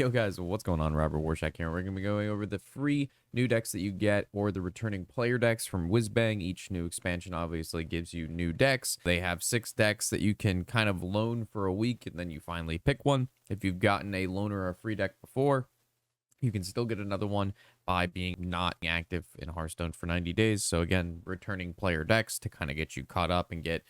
Yo guys, what's going on? Robert Warshack here. We're going to be going over the free new decks that you get or the returning player decks from Whizbang. Each new expansion obviously gives you new decks. They have 6 decks that you can kind of loan for a week and then you finally pick one. If you've gotten a loaner or a free deck before, you can still get another one by being not active in Hearthstone for 90 days. So again, returning player decks to kind of get you caught up and get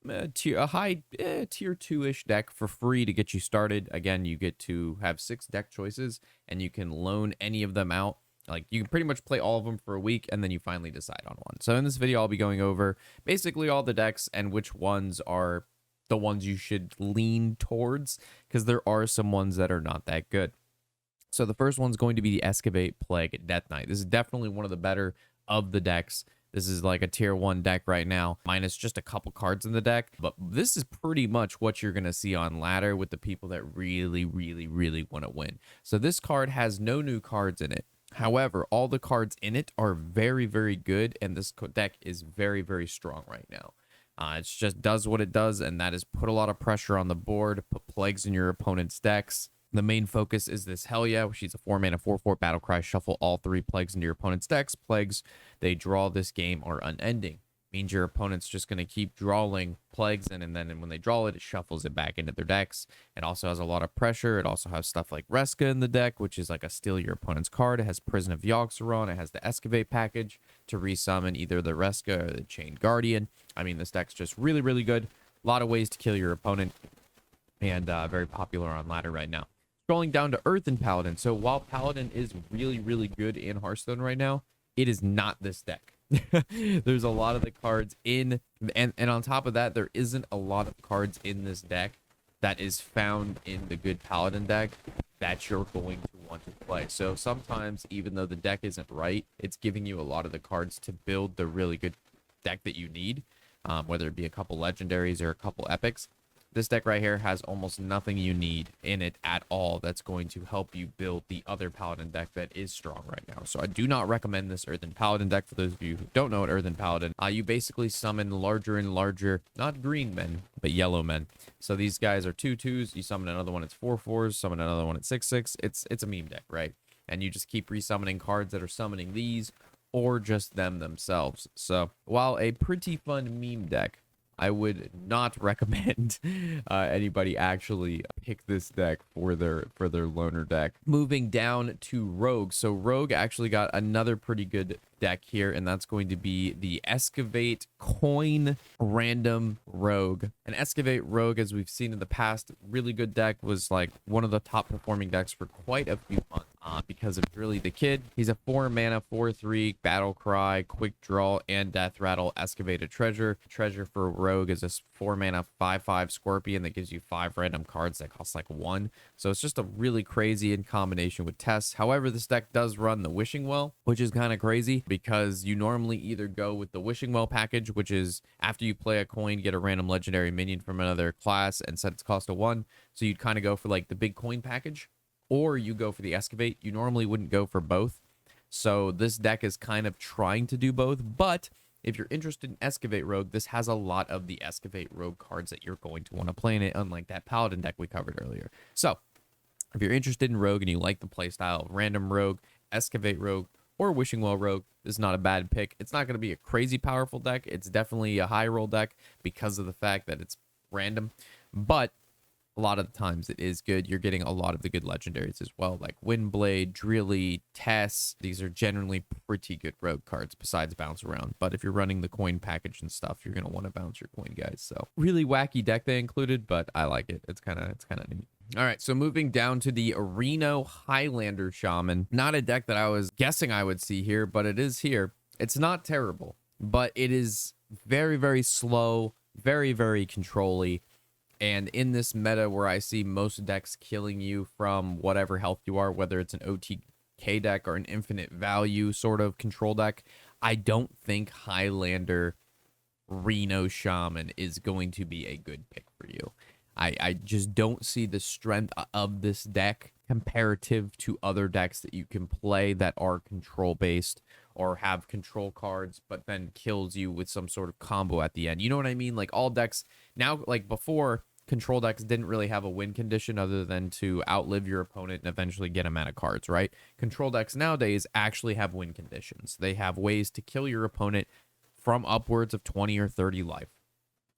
a high tier 2-ish deck for free to get you started. Again, you get to have 6 deck choices and you can loan any of them out. Like, you can pretty much play all of them for a week and then you finally decide on one. So in this video, I'll be going over basically all the decks and which ones are the ones you should lean towards, because there are some ones that are not that good. So the first one's going to be the Excavate Plague Death Knight. This is definitely one of the better of the decks. This is like a tier 1 deck right now, minus just a couple cards in the deck. But this is pretty much what you're going to see on ladder with the people that really want to win. So this card has no new cards in it. However, all the cards in it are very good, and this deck is very strong right now. It just does what it does, and that is put a lot of pressure on the board, put plagues in your opponent's decks. The main focus is this Hell Yeah, which is a 4-mana 4/4 Battlecry. Shuffle all 3 plagues into your opponent's decks. Plagues they draw this game are unending. Means your opponent's just going to keep drawing plagues in, and then when they draw it, it shuffles it back into their decks. It also has a lot of pressure. It also has stuff like Reska in the deck, which is like a steal your opponent's card. It has Prison of Yogg-Saron. It has the Excavate package to resummon either the Reska or the Chained Guardian. I mean, this deck's just really good. A lot of ways to kill your opponent, and very popular on ladder right now. Scrolling down to Earthen Paladin. So while Paladin is really good in Hearthstone right now, it is not this deck. There's a lot of the cards in, and on top of that, there isn't a lot of cards in this deck that is found in the good Paladin deck that you're going to want to play. So sometimes, even though the deck isn't right, it's giving you a lot of the cards to build the really good deck that you need, whether it be a couple legendaries or a couple epics. This deck right here has almost nothing you need in it at all that's going to help you build the other Paladin deck that is strong right now. So I do not recommend this Earthen Paladin deck. For those of you who don't know what Earthen Paladin, you basically summon larger and larger, not green men, but yellow men. So these guys are 2/2s. You summon another one, it's 4/4s. Summon another one, it's 6/6. It's a meme deck, right? And you just keep resummoning cards that are summoning these or just them themselves. So while a pretty fun meme deck, I would not recommend anybody actually pick this deck for their loaner deck. Moving down to Rogue. So Rogue actually got another pretty good deck here, and that's going to be the Excavate Coin Random Rogue. An Excavate Rogue, as we've seen in the past, really good deck, was like one of the top performing decks for quite a few months. Because of Really the Kid. He's a 4-mana 4/3 Battle Cry, Quick Draw, and Death Rattle Excavated Treasure. Treasure for Rogue is a 4-mana 5/5 Scorpion that gives you 5 random cards that cost like 1. So it's just a really crazy in combination with Tess. However, this deck does run the Wishing Well, which is kind of crazy because you normally either go with the Wishing Well package, which is after you play a coin, get a random legendary minion from another class and set its cost to 1. So you'd kind of go for like the big coin package, or you go for the Excavate. You normally wouldn't go for both. So this deck is kind of trying to do both. But if you're interested in Excavate Rogue, this has a lot of the Excavate Rogue cards that you're going to want to play in it, unlike that Paladin deck we covered earlier. So if you're interested in Rogue and you like the playstyle of Random Rogue, Excavate Rogue, or Wishing Well Rogue, this is not a bad pick. It's not going to be a crazy powerful deck. It's definitely a high roll deck because of the fact that it's random. But a lot of the times it is good. You're getting a lot of the good legendaries as well, like Windblade, Drilly, Tess. These are generally pretty good rogue cards besides Bounce Around. But if you're running the coin package and stuff, you're going to want to bounce your coin, guys. So really wacky deck they included, but I like it. It's kind of neat. All right, so moving down to the Reno Highlander Shaman. Not a deck that I was guessing I would see here, but it is here. It's not terrible, but it is very slow, very control-y. And in this meta where I see most decks killing you from whatever health you are, whether it's an OTK deck or an infinite value sort of control deck, I don't think Highlander Reno Shaman is going to be a good pick for you. I just don't see the strength of this deck comparative to other decks that you can play that are control based or have control cards, but then kills you with some sort of combo at the end. You know what I mean? Like all decks now, like before, control decks didn't really have a win condition other than to outlive your opponent and eventually get them out of cards, right? Control decks nowadays actually have win conditions. They have ways to kill your opponent from upwards of 20 or 30 life.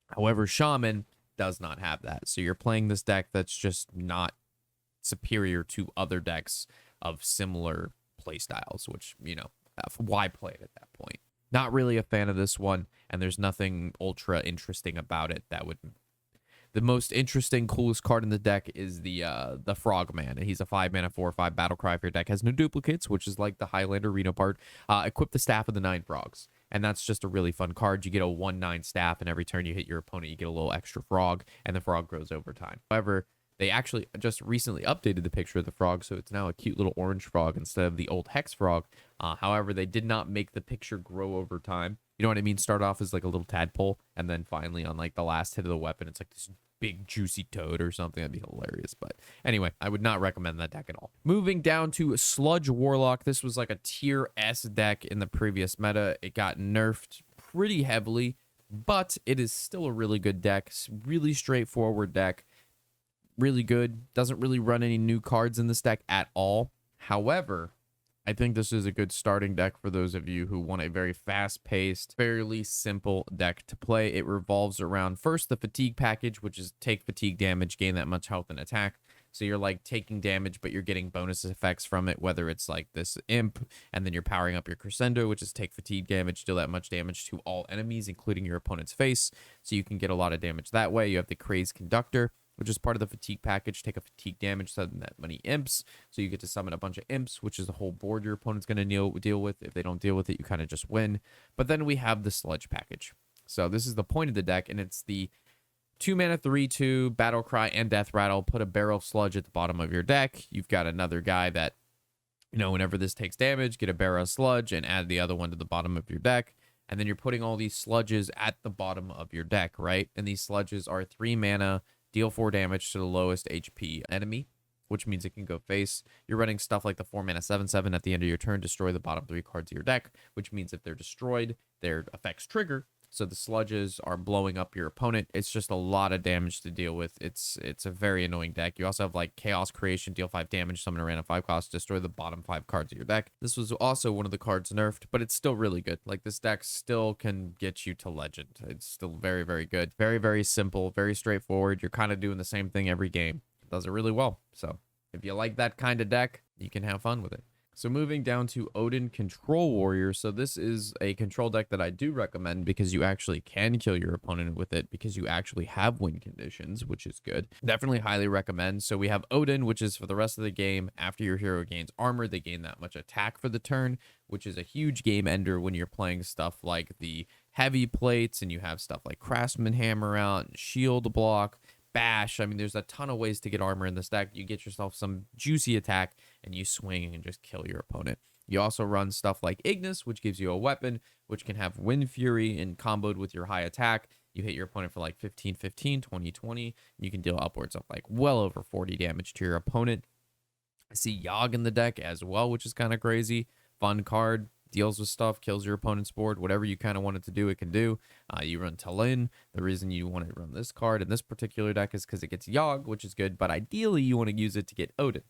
However, Shaman does not have that. So you're playing this deck that's just not superior to other decks of similar playstyles, which, you know, why play it at that point? Not really a fan of this one, and there's nothing ultra interesting about it that would... The most interesting, coolest card in the deck is the Frogman. He's a 5-mana 4/5 battle cry. If your deck has no duplicates, which is like the Highlander Arena part, equip the Staff of the 9 Frogs. And that's just a really fun card. You get a 1/9 staff, and every turn you hit your opponent, you get a little extra frog, and the frog grows over time. However, they actually just recently updated the picture of the frog, so it's now a cute little orange frog instead of the old hex frog. However, they did not make the picture grow over time. You know what I mean? Start off as like a little tadpole, and then finally on like the last hit of the weapon, it's like this big juicy toad or something. That'd be hilarious. But anyway, I would not recommend that deck at all. Moving down to Sludge Warlock. This was like a tier S deck in the previous meta. It got nerfed pretty heavily, but it is still a really good deck. It's a really straightforward deck. Really good. Doesn't really run any new cards in this deck at all. However, I think this is a good starting deck for those of you who want a very fast-paced, fairly simple deck to play. It revolves around, first, the fatigue package, which is take fatigue damage, gain that much health and attack. So you're like taking damage, but you're getting bonus effects from it, whether it's like this imp, and then you're powering up your crescendo, which is take fatigue damage, deal that much damage to all enemies, including your opponent's face. So you can get a lot of damage that way. You have the crazed conductor, which is part of the fatigue package. Take a fatigue damage, summon that many imps. So you get to summon a bunch of imps, which is the whole board your opponent's going to deal with. If they don't deal with it, you kind of just win. But then we have the sludge package. So this is the point of the deck, and it's the 2-mana 3/2 battle cry and death rattle. Put a barrel of sludge at the bottom of your deck. You've got another guy that, you know, whenever this takes damage, get a barrel of sludge and add the other one to the bottom of your deck. And then you're putting all these sludges at the bottom of your deck, right? And these sludges are 3 mana, deal 4 damage to the lowest HP enemy, which means it can go face. You're running stuff like the 4-mana 7/7 at the end of your turn, destroy the bottom 3 cards of your deck, which means if they're destroyed, their effects trigger. So the sludges are blowing up your opponent. It's just a lot of damage to deal with. It's a very annoying deck. You also have like Chaos Creation, deal 5 damage, summon a random 5 cost, destroy the bottom 5 cards of your deck. This was also one of the cards nerfed, but it's still really good. Like, this deck still can get you to legend. It's still very, very good. Very, very simple, very straightforward. You're kind of doing the same thing every game. It does it really well. So if you like that kind of deck, you can have fun with it. So moving down to Odin Control Warrior. So this is a control deck that I do recommend because you actually can kill your opponent with it, because you actually have win conditions, which is good. Definitely highly recommend. So we have Odin, which is for the rest of the game. After your hero gains armor, they gain that much attack for the turn, which is a huge game ender when you're playing stuff like the heavy plates and you have stuff like Craftsman Hammer out and Shield Block, Bash. I mean, there's a ton of ways to get armor in this deck. You get yourself some juicy attack and you swing and just kill your opponent. You also run stuff like Ignis, which gives you a weapon, which can have Wind Fury and comboed with your high attack. You hit your opponent for like 15-15, 20-20. You can deal upwards of like well over 40 damage to your opponent. I see Yogg in the deck as well, which is kind of crazy. Fun card. Deals with stuff, kills your opponent's board, whatever you kind of want it to do, it can do. You run Talin. The reason you want to run this card in this particular deck is because it gets Yogg, which is good, but ideally you want to use it to get Odin,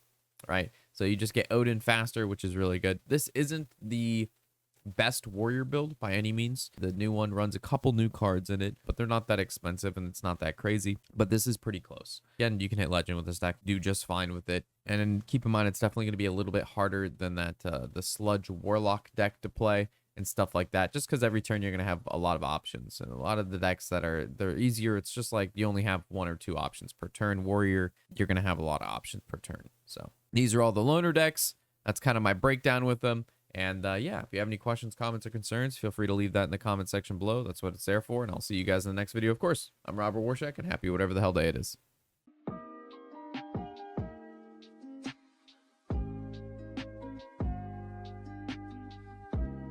right? So you just get Odin faster, which is really good. This isn't the best warrior build by any means. The new one runs a couple new cards in it, but they're not that expensive and it's not that crazy, but this is pretty close. Again, you can hit legend with this deck, do just fine with it. And then keep in mind, it's definitely going to be a little bit harder than that the Sludge Warlock deck to play and stuff like that, just because every turn you're going to have a lot of options. And a lot of the decks that they're easier, it's just like you only have 1 or 2 options per turn. Warrior, you're going to have a lot of options per turn. So these are all the loner decks. That's kind of my breakdown with them. And yeah, if you have any questions, comments, or concerns, feel free to leave that in the comment section below. That's what it's there for. And I'll see you guys in the next video, of course. I'm Robert Warshack, and happy whatever the hell day it is.